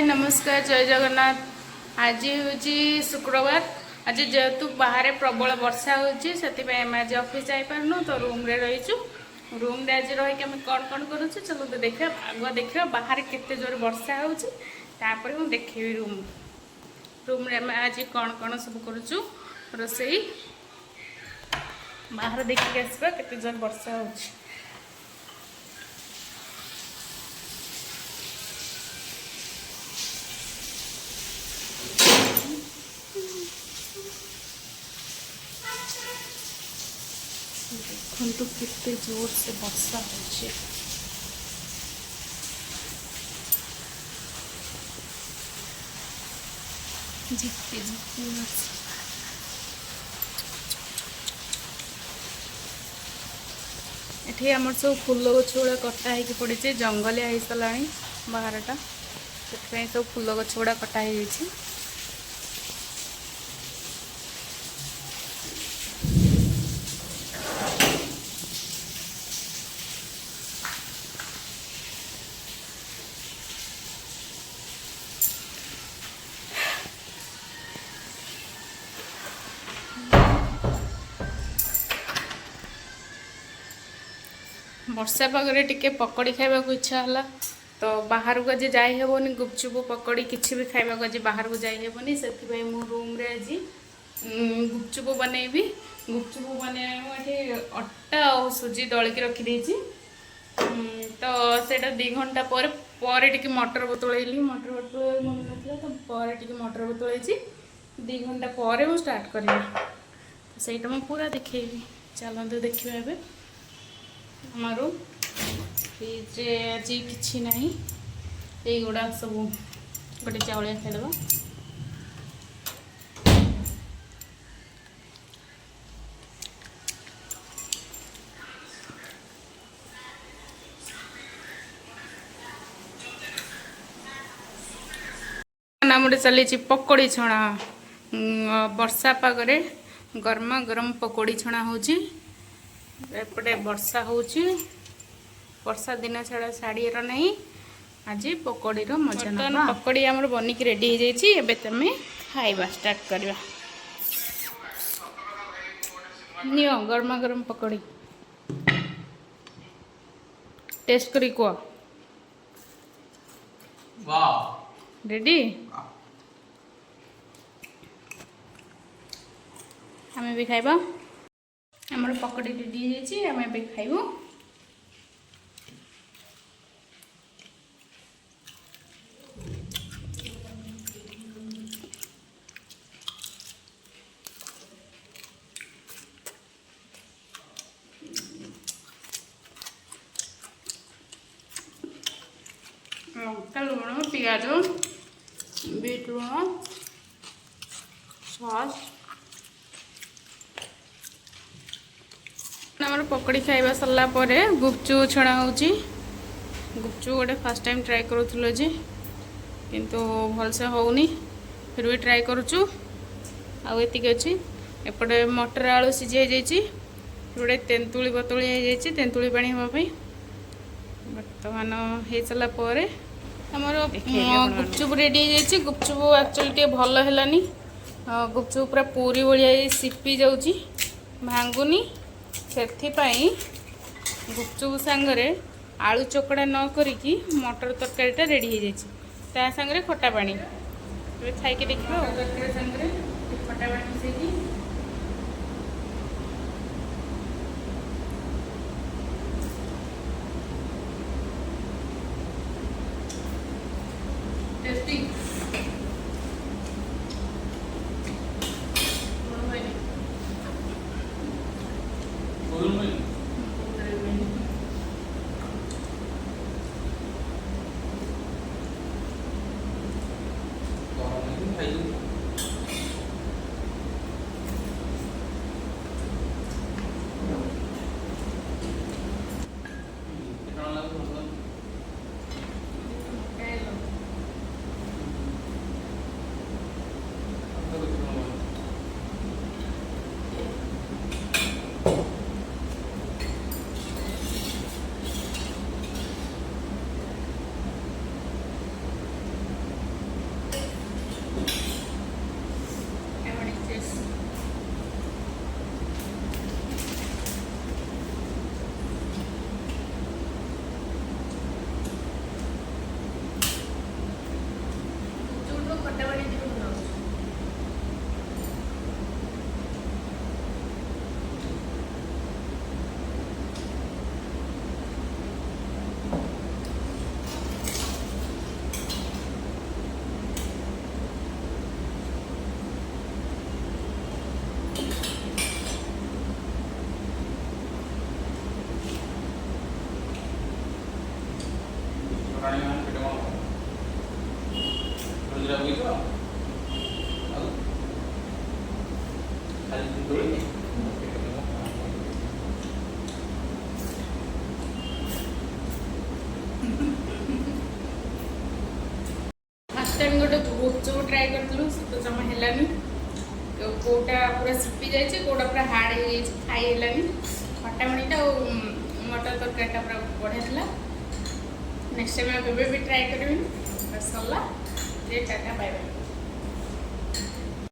नमस्कार जय जगन्नाथ। आज हूँ शुक्रवार। आज जेहेतु बाहर प्रबल वर्षा होमें आज ऑफिस जापारनु तो रूम रे रहीचु। रूम रे आज रही आम कौन कौन करूँ चलो तो देखा आग देखा बाहर केते जोर वर्षा होपर मुझे देखी रूम रूम रे आज कौन कौन सब करुचु रोसई बाहर देखिए आसवा केते जोर वर्षा हो। देखो कितने जोर से वर्षा हो झिपते झिपते एठी आमर सब फूल गछ गुड़ा कटा हो पड़े जंगलिया हो सारा बाहरटा से सब फूल गछ गुड़ा कटा हो। वर्षा पागरे टिके पकड़ी खावा इच्छा है तो बाहर को आज जाइबनी गुपचुप पकड़ी किसी भी खावा आज बाहर को जाइबनी से रूम रे आज गुपचुप बनैबी। गुपचुप बनैबे अट्टा और सुजी दलिक रखी तो सेटा 2 घंटा पर टिके मटर बतुलैली मटर बतुल मन ना तो पर टिके मटर बतुलैची 2 घंटा पर मुझे स्टार्ट करी सहीटा मुझे पूरा देखी चलते देखिए ए आमर फ्रिज आज कि ना युड़ा सब गोटे चाउलिया खाईदेव। नाम चली पकोड़ी छणा वर्षा पागरे गरमा गरम पकोड़ी छणा होची। एपटे वर्षा होची वर्षा दिन छाड़ा शाड़ीर नहीं आज पकोड़ी मजा ना पकोड़ी आमर बनिक रेडी हो जाइए। एबे तमे खाइबा स्टार्ट करवा नियो गरमा गरम पकोड़ी टेस्ट करी को रेडी आमे भी खाइबा आमर पकोड़ी रेडी हो जाइए आम ए खाइबू। लंका लुण पियाज बीट लुण सॉस आमर पकड़ी खाइबा सरला परे गुपचुप छणा होची। गुपचुप गोटे फर्स्ट टाइम ट्राए करूँ जे किंतु भलसे होनी फिर भी ट्राए करुचु आती अच्छी एपटे मटर आलू सीझी जाइए गोटे तेंतुली बतुली तेंतुली पानी हाँपाई बर्तमान हो सारा आमर गुपचुप रेडी हो जाइए। गुपचुप एक्चुअली टे भल है गुपचुप पूरा पूरी भाया सिपी जाऊँगी भांगुनी से गुपचुप सांगरे आलू चकड़ा न करिकी मटर तरकारीटा रेडी हो जाए सांगरे खटा पानी खाई देखिए तरकारी सांगरे खटा पानी मिसेकी टेस्टी लास्ट टाइम गोटे गुपचुप ट्राए करूँ तो जमा है कौटा पूरा सिपी जाए कौटा पूरा हार्ड हो खाई खटा मणीटा और मटर तरकारीटा पूरा बढ़िया था। नेक्स्ट टाइम आप भी ट्राए करें। सरला टाटा बाय बाय।